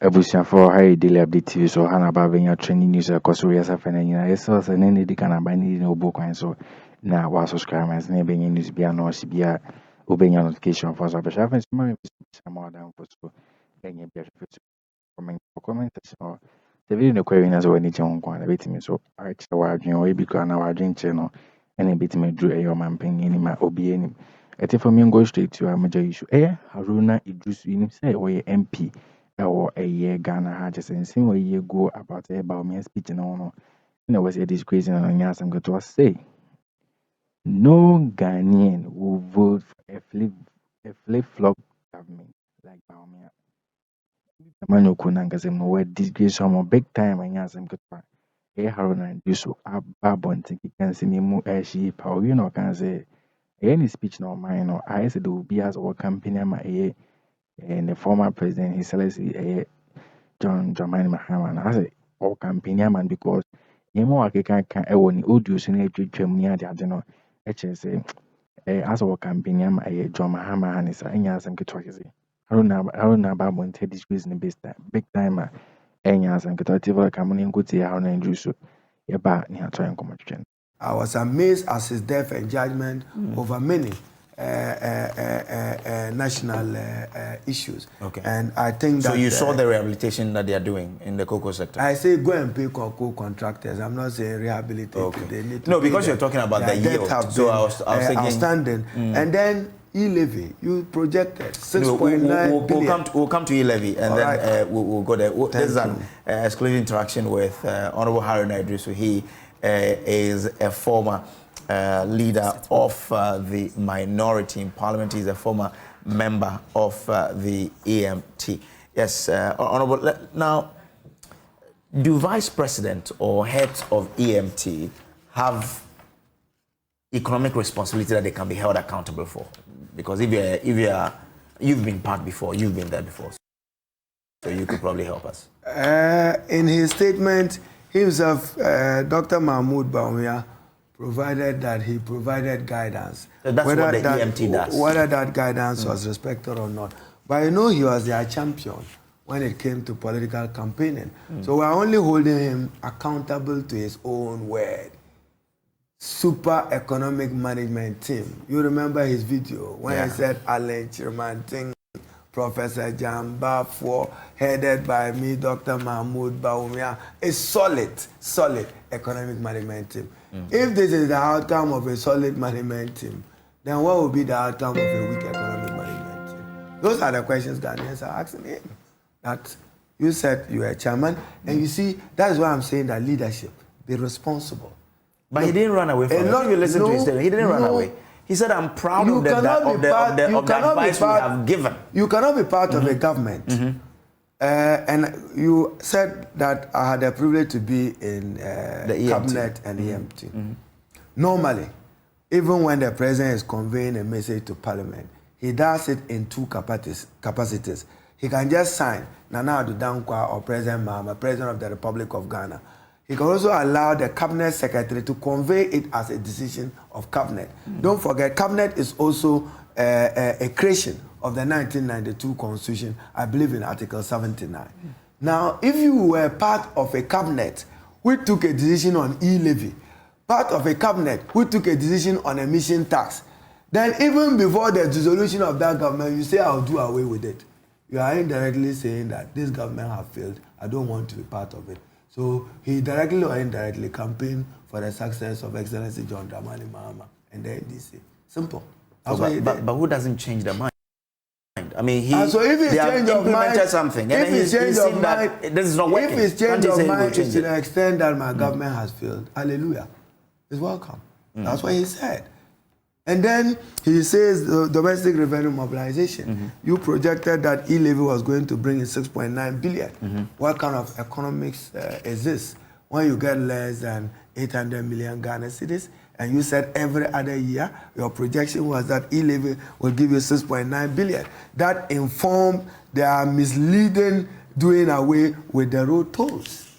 Ebusia for high daily update TV so hana babenya training news akoso yesa fena nyina yesa se ne ne di kana ba ni no bo kwan so na wa subscribers na benye news bia no si bia obenya notification for so abesha fence ma more than for so benye bia comment section the video no query na so ni chen kwa na betimi so ache wa adwen o ebi kwa na wa adwen che no ene betimi dru eyo mampanyin ni ma obi enim ete for me go straight to a major issue Haruna Idrissu ni say we MP or a year Ghana had just in same way you go about Bawumia speech and all. And it was a disgrace and on some good to say. No Ghanaian will vote for a flip-flop government like Bawumia. Manu Kunangasem no word disgrace some big time and yasam good part. Haruna and do so ababon think you can see me more she power you know can say any speech no mine or I said there will be as our campaign and the former president His Excellency John Dramani Mahama as a campaign man because more can ewo ni audio so na twetwam ni ade no say as a campaign man John Mahama and sa enya asem ketwa kese Haruna ba monte disgrace ni big time enya asem ketwa TV kamuni nkuti Haruna Idrissu ye ba ni ato enkomo twetwen. I was amazed at his death and judgment over many national issues. Okay. And I think that... So you saw the rehabilitation that they are doing in the cocoa sector? I say go and pay cocoa contractors. I'm not saying rehabilitate. Okay. They need to no, because you're talking about the yield. So I was thinking... Outstanding. And then e-levy, you projected 6.9 billion. We'll come to e-levy and all then we'll go there. This is an exclusive interaction with Honorable Haruna Idrissu. He is a former leader of the minority in Parliament. He's a former member of the EMT. Yes, Honorable. Now, do Vice President or heads of EMT have economic responsibility that they can be held accountable for? Because you've been part before, you've been there before, so you could probably help us. In his statement, himself, Dr. Mahmoud Bawumia, provided that he provided guidance. So that's what the EMT does. Whether that guidance was respected or not. But he was their champion when it came to political campaigning. So we're only holding him accountable to his own word. Super economic management team. You remember his video when he said A'imlêSMA Professor Jamba for headed by me, Dr. Mahmoud Bawumia, a solid economic management team. If this is the outcome of a solid management team, then what will be the outcome of a weak economic management team? Those are the questions Ghanaians are asking him. That you said you were a chairman, and you see, that is why I'm saying that leadership, be responsible. But he didn't run away from it. If you listen to his statement, he didn't run away. He said, I'm proud of the advice we have given. You cannot be part of a government. And you said that I had the privilege to be in the cabinet and EMT. Normally, even when the president is conveying a message to parliament, he does it in two capacities. He can just sign Nana Addo Dankwa or President Mahama, President of the Republic of Ghana. He can also allow the cabinet secretary to convey it as a decision of cabinet. Don't forget, cabinet is also a creation of the 1992 Constitution, I believe in Article 79. Now, if you were part of a cabinet who took a decision on e-levy, part of a cabinet who took a decision on emission tax, then even before the dissolution of that government, you say, I'll do away with it. You are indirectly saying that this government has failed. I don't want to be part of it. So he directly or indirectly campaigned for the success of Excellency John Dramani Mahama and the NDC. Simple. But who doesn't change their mind? I mean, so if it's change of mind, something, if and it's change of mind, this is not working. If it's change of mind, to the extent that my government has failed, hallelujah, it's welcome. That's what he said. And then he says domestic revenue mobilization. You projected that e-levy was going to bring in 6.9 billion. What kind of economics is this? When you get less than 800 million Ghana cedis, and you said every other year, your projection was that e-levy will give you 6.9 billion. That informed their misleading doing away with the road tolls.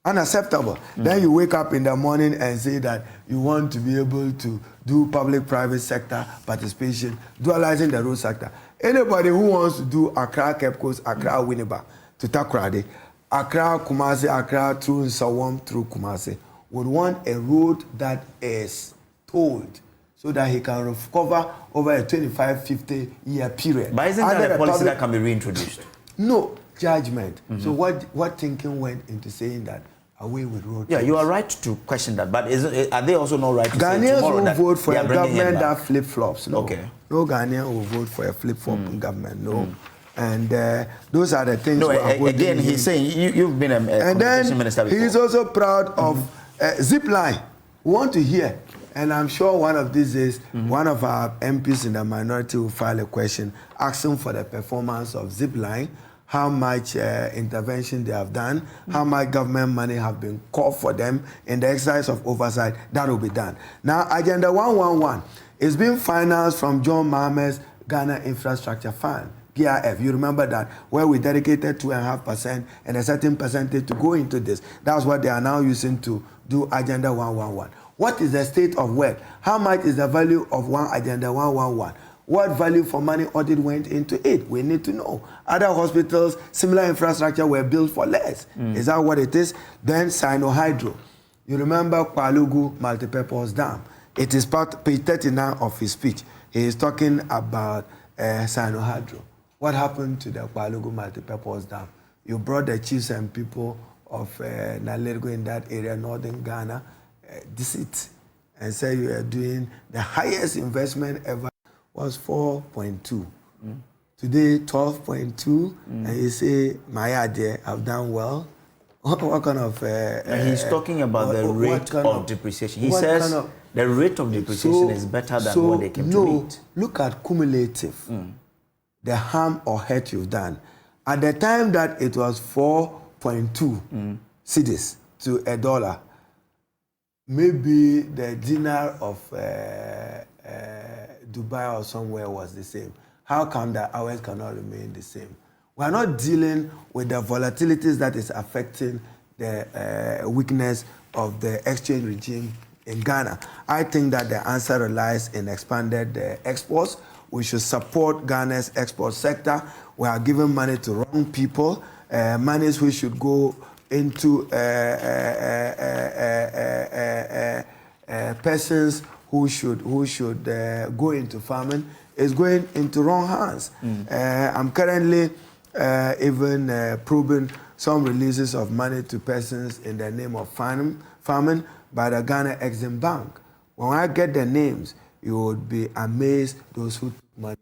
Unacceptable. Then you wake up in the morning and say that you want to be able to do public-private sector participation, dualizing the road sector. Anybody who wants to do Accra Cape Coast, Accra Winneba, to Takoradi, Accra, Kumasi, Accra through Nsawam, through Kumasi, would want a road that is tolled so that he can recover over a 25-50 year period. But isn't that a policy that can be reintroduced? No, judgment. So what thinking went into saying that away with road? Yeah, you are right to question that, but are they also not right to Ghanaians say tomorrow will vote for a government that flip-flops? No. Okay. No Ghanaian will vote for a flip-flop government, no. And those are the things. No, again, he's saying you've been a communication minister before. He's also proud of zip line. We want to hear, and I'm sure one of these days, one of our MPs in the minority will file a question asking for the performance of zip line, how much intervention they have done, how much government money have been called for them in the exercise of oversight. That will be done. Now, Agenda 111 is being financed from John Mahama's Ghana Infrastructure Fund. GIF, you remember that, where we dedicated 2.5% and a certain percentage to go into this. That's what they are now using to do Agenda 111. What is the state of work? How much is the value of one Agenda 111? What value for money audit went into it? We need to know. Other hospitals, similar infrastructure were built for less. Is that what it is? Then Sinohydro. You remember Kwalugu Multipurpose Dam. It is page 39 of his speech. He is talking about Sinohydro. What happened to the Kwalugu Multipurpose Dam? You brought the chiefs and people of Nalergo in that area, northern Ghana, visit and say you are doing the highest investment ever was 4.2. Today, 12.2, and you say, my idea, I've done well. What kind of... he's talking about the rate of depreciation. He says the rate of depreciation is better than what they came to meet. Look at cumulative. The harm or hurt you've done. At the time that it was 4.2 cedis to $1, maybe the dinar of Dubai or somewhere was the same. How come that ours cannot remain the same? We are not dealing with the volatilities that is affecting the weakness of the exchange regime in Ghana. I think that the answer relies in expanded exports. We should support Ghana's export sector. We are giving money to wrong people. Monies which should go into persons who should go into farming is going into wrong hands. I'm currently even probing some releases of money to persons in the name of farming by the Ghana Exim Bank. When I get the names, you would be amazed those who took money.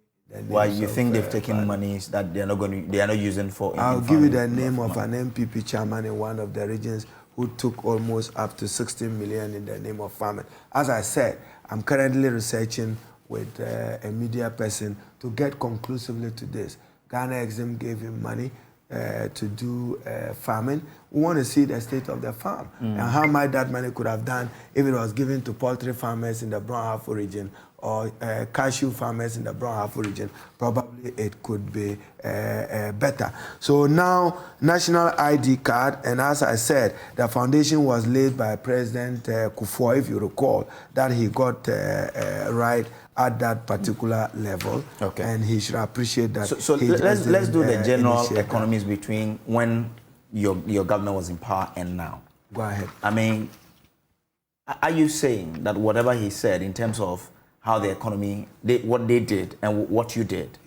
Why you think they've taken monies that they are not using for? I'll give you the name of an MPP chairman in one of the regions who took almost up to 16 million in the name of farming. As I said, I'm currently researching with a media person to get conclusively to this. Ghana Exim gave him money to do farming. We want to see the state of the farm and how much that money could have done if it was given to poultry farmers in the Brown Harbour region or cashew farmers in the Brown Harbour region. Probably it could be better. So now, national ID card, and as I said, the foundation was laid by President Kufuor, if you recall, that he got right at that particular level, and he should appreciate that. So let's do the general economies between when your governor was in power and now. Go ahead. I mean, are you saying that whatever he said in terms of how the economy, what they did and what you did,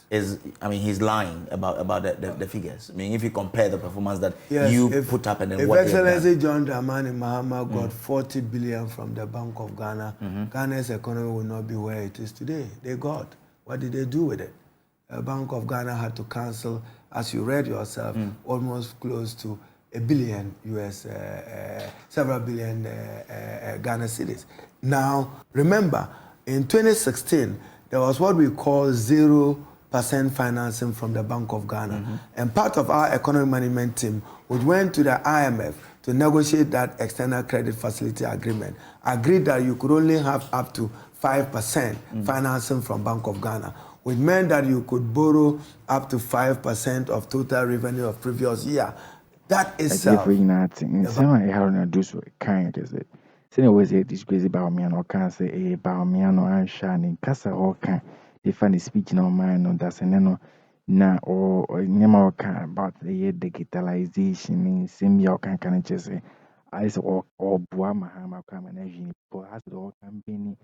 is, I mean, he's lying about the figures? I mean, if you compare the performance that you put up and then what Excellency John Dramani Mahama got 40 billion from the Bank of Ghana, Ghana's economy will not be where it is today. They got. What did they do with it? The Bank of Ghana had to cancel, as you read yourself, almost close to $1 billion US, several billion Ghana cedis. Now, remember, in 2016, there was what we call 0% financing from the Bank of Ghana. And part of our economic management team, which went to the IMF to negotiate that external credit facility agreement, agreed that you could only have up to 5% financing from Bank of Ghana, which meant that you could borrow up to 5% of total revenue of previous year. That is Haruna Idrissu kind is it. Sene was this crazy Bawumia no can say Bawumia no and shining Casa or can define the speech no mind on that and no na or nyama waka about the digitalization in semi can just say as or bua mahama kama na jini po as the company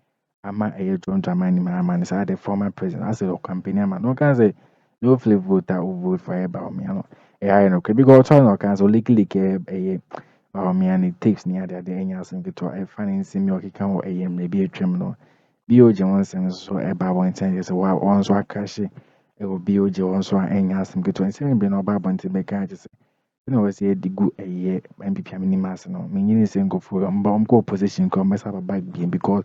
ama John Dramani Mahama is the former president as the company ama no can say no flip voter or vote for Bawumia no no because no can so Likee Bawumia ni tapes near the enya some get to finding semi can or maybe a trim no BOJ wants them so about 110 years wa on so akashi ɛwɔ BOJ wɔn nso a ɛnyɛ asɛm ketewa nsɛm bi na ɔba abɔnten bɛka agye sɛ ɛna wɔ sɛ yɛde gu ɛyɛ MPP anim ase no menyini sɛ nkɔfoɔ ɔmkɔ opposition kɔ ɔmmɛsa baba biem because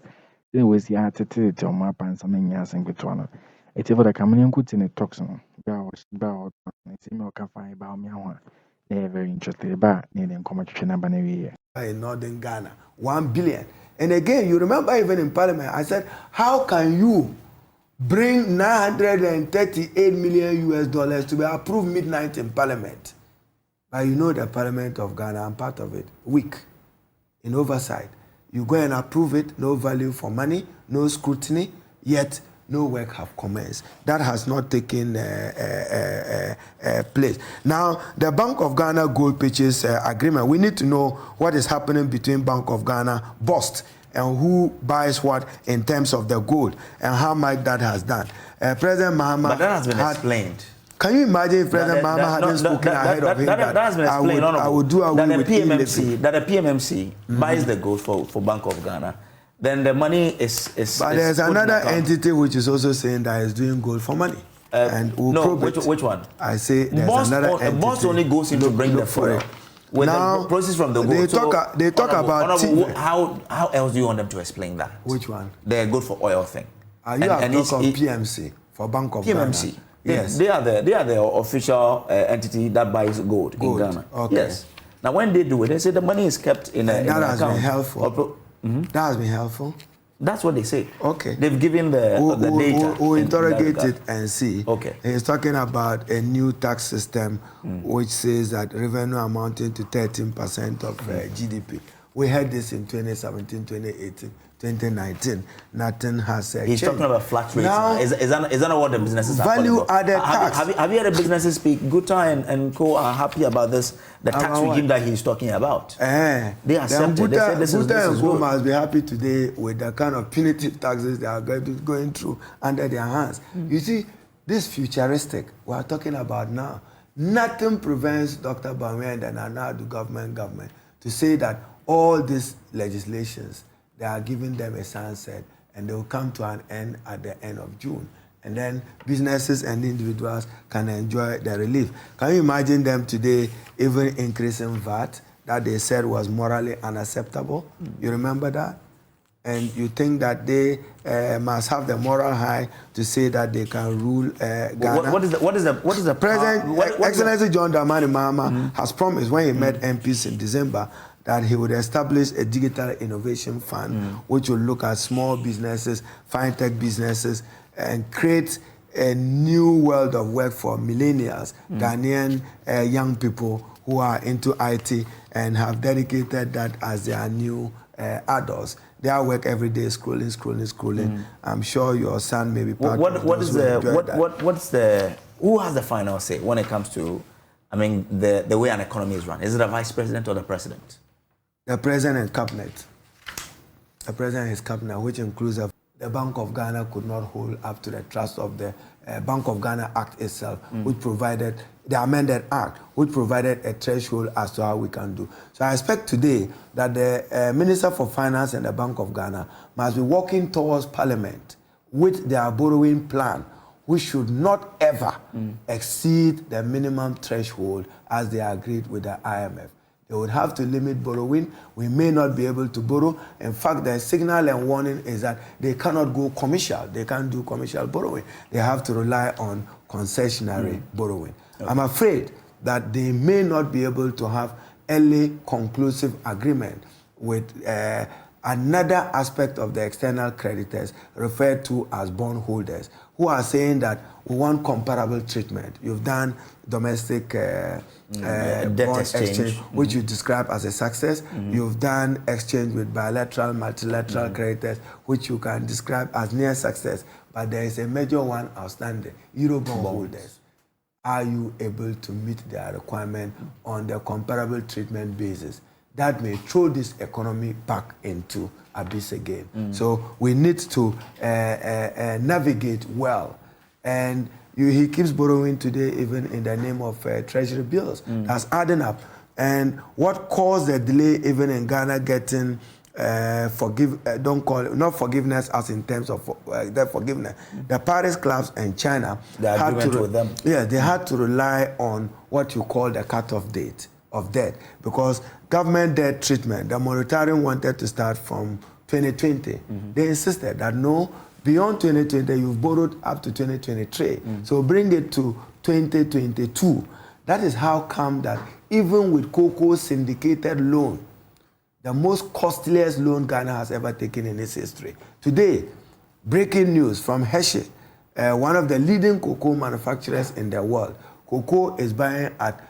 ɛna wɔ sɛ atetete ɔmo apansa no nyɛ asɛm ketewa no ɛti fɔ daka mene nko te ne talks no bra a ɔtɔ nsɛm a ɔka fa Bawumia ho a na ɛyɛ very interesting ba a ne yɛde nkɔmmɔ twetwe n'aba no awieɛ. In northern Ghana, 1 billion. And again, you remember even in Parliament, I said, how can you bring 938 million US dollars to be approved midnight in Parliament? But you know the Parliament of Ghana, I'm part of it, weak in oversight. You go and approve it, no value for money, no scrutiny, yet no work have commenced. That has not taken place. Now, the Bank of Ghana gold purchase agreement, we need to know what is happening between Bank of Ghana, BOST, and who buys what in terms of the gold, and how much that has done. President Mahama... But that has been explained. Can you imagine if President Mahama hadn't spoken ahead of him? That has been explained. I would do away with PMMC, that the PMMC buys the gold for Bank of Ghana. Then the money is but there's another entity which is also saying that is doing gold for money. And we'll no, which one? I say there's another entity. Boss only goes in to bring the foil. With now, the process from the gold. They talk about how else do you want them to explain that? Which one? The gold for oil thing. You have talked of PMC for Bank of PMMC. Ghana. Yes. They are the official entity that buys gold in Ghana. Okay. Yes. Now when they do it, they say the money is kept in an account. That has been helpful. That has been helpful. That's what they say. Okay. They've given the data. We'll interrogate it and see. Okay. He's talking about a new tax system which says that revenue amounting to 13% of GDP. We had this in 2017, 2018, 2019. Nothing has changed. He's talking about flat rates. Now, is that not what the businesses are calling for? Value-added tax. Have you heard the businesses speak? Guta and Co are happy about this, the tax regime that he's talking about. They accept it. They say this is and Co good. must be happy today with the kind of punitive taxes they are going through under their hands. You see, this futuristic we are talking about now, nothing prevents Dr. Bawumia and the Nana-Addo government to say that all these legislations, they are giving them a sunset and they will come to an end at the end of June. And then businesses and individuals can enjoy the relief. Can you imagine them today even increasing VAT that they said was morally unacceptable? You remember that? And you think that they must have the moral high to say that they can rule Ghana? What is the President Excellency John Dramani Mahama has promised when he met MPs in December that he would establish a digital innovation fund which will look at small businesses, fintech businesses, and create a new world of work for millennials, Ghanaian young people who are into IT and have dedicated that as their new adults. They are work every day, scrolling. I'm sure your son may be part of those. Who has the final say when it comes to, I mean, the way an economy is run? Is it the vice president or the president? The president and cabinet. The president and his cabinet, which includes the Bank of Ghana, could not hold up to the trust of the Bank of Ghana Act itself, which provided the amended act, which provided a threshold as to how we can do. So I expect today that the Minister for Finance and the Bank of Ghana must be working towards Parliament with their borrowing plan, which should not ever exceed the minimum threshold as they agreed with the IMF. They would have to limit borrowing. We may not be able to borrow. In fact, the signal and warning is that they cannot go commercial. They can't do commercial borrowing. They have to rely on concessionary borrowing. Okay. I'm afraid that they may not be able to have early conclusive agreement with another aspect of the external creditors referred to as bondholders, who are saying that we want comparable treatment. You've done domestic debt exchange, which you describe as a success. You've done exchange with bilateral, multilateral creditors, which you can describe as near success. But there is a major one outstanding, Eurobond holders. are you able to meet their requirement on the comparable treatment basis? That may throw this economy back into abyss again. So we need to navigate well. And he keeps borrowing today, even in the name of treasury bills. That's adding up. And what caused the delay, even in Ghana, getting don't call it, not forgiveness as in terms of the forgiveness. The Paris clubs and China had to with them. Yeah, they had to rely on what you call the cutoff date of debt, because government debt treatment, the moratorium wanted to start from 2020. They insisted that no, beyond 2020, you've borrowed up to 2023. So bring it to 2022. That is how come that even with cocoa syndicated loan, the most costliest loan Ghana has ever taken in its history. Today, breaking news from Hershey, one of the leading cocoa manufacturers in the world. Cocoa is buying at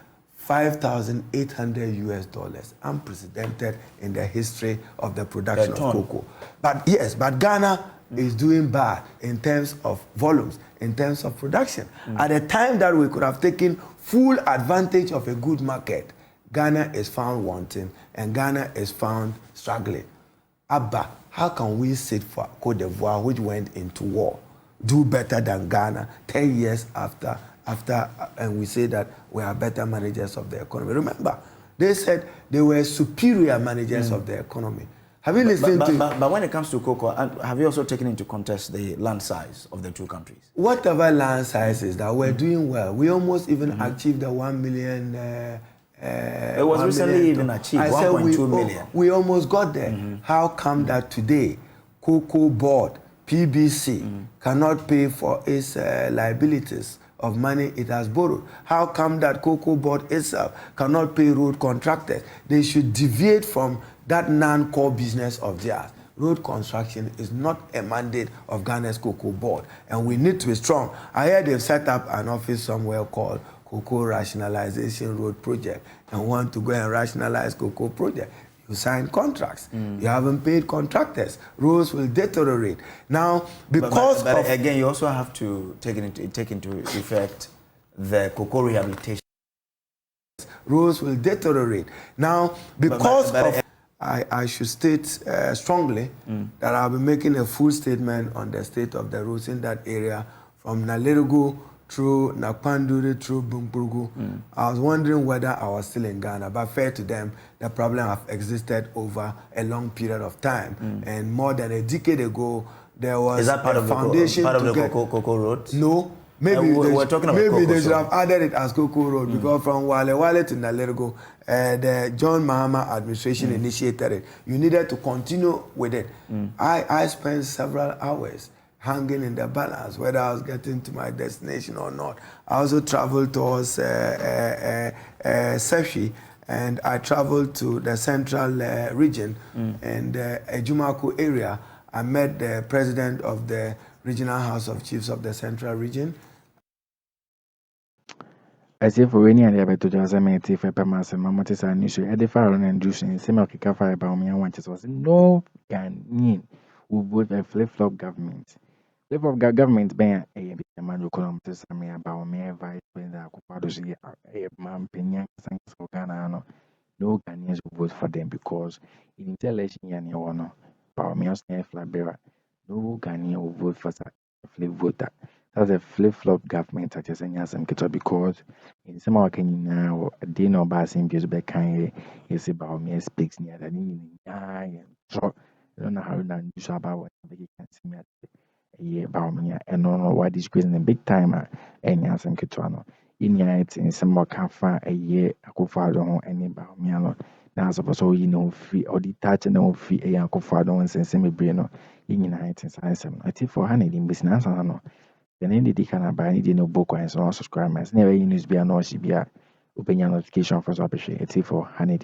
$5,800 unprecedented in the history of the production of cocoa. But yes, but Ghana is doing bad in terms of volumes, in terms of production. At a time that we could have taken full advantage of a good market, Ghana is found wanting and Ghana is found struggling. Abba, how can we sit for Côte d'Ivoire, which went into war, do better than Ghana 10 years after, and we say that we are better managers of the economy? Remember, they said they were superior managers of the economy. Have you listened to... But when it comes to cocoa, have you also taken into context the land size of the two countries? Whatever land size is that, we're doing well. We almost even achieved the 1 million... it was recently even achieved, 1.2 million. We almost got there. How come that today, Cocoa Board, PBC, cannot pay for its liabilities of money it has borrowed? How come that Cocoa Board itself cannot pay road contractors? They should deviate from that non-core business of theirs. Road construction is not a mandate of Ghana's Cocoa Board, and we need to be strong. I heard they've set up an office somewhere called Cocoa Rationalization Road Project and want to go and rationalize Cocoa Project. You sign contracts. You haven't paid contractors. Roads will deteriorate. Now, because but again, you also have to take into effect the cocoa rehabilitation. Roads will deteriorate. Now, because I should state strongly that I'll be making a full statement on the state of the roads in that area from Nalerigo through Nakpandure, through Bumburgu. I was wondering whether I was still in Ghana, but fair to them, the problem have existed over a long period of time. And more than a decade ago, there was a foundation part of the Cocoa Road? No. Maybe we're talking about maybe Cocoa, they should have added it as Cocoa Road, because from Wale to Nalerigo, the John Mahama administration initiated it. You needed to continue with it. I spent several hours hanging in the balance whether I was getting to my destination or not. I also traveled towards Sefi, and I traveled to the central region and Ejumaku area. I met the president of the Regional House of Chiefs of the Central Region. As if we any other to just make it for permanent mamotis and issue at the Haruna and Idrissu in similar fire Bawumia was no Ghanaian who vote a flip-flop government. Flip-flop government being a man Cộmbằs Bawumia vice president Fʊrioʊsly a man Pendream for Ghana. No Ghanaians will vote for them because in the election year Bawumia's flag bearer. No Ghanaian will vote for a flip voter. That's a flip-flop government such as because in some of Kenya they know about same views back can is about me speaks near the so I don't know how to do so about what they can see me at Bawumia and no why this question a big time and Yansam Kitano. In it in some more cafa a year Akufo-Addo any Bawumia. Now suppose you know free or detach and no free a Akufo-Addo and semi brain in United Science. I think for Handy in business. The name the can buy any no book and so subscribers. Never use be a no CBR. Open your notification for so appreciate it for Handy.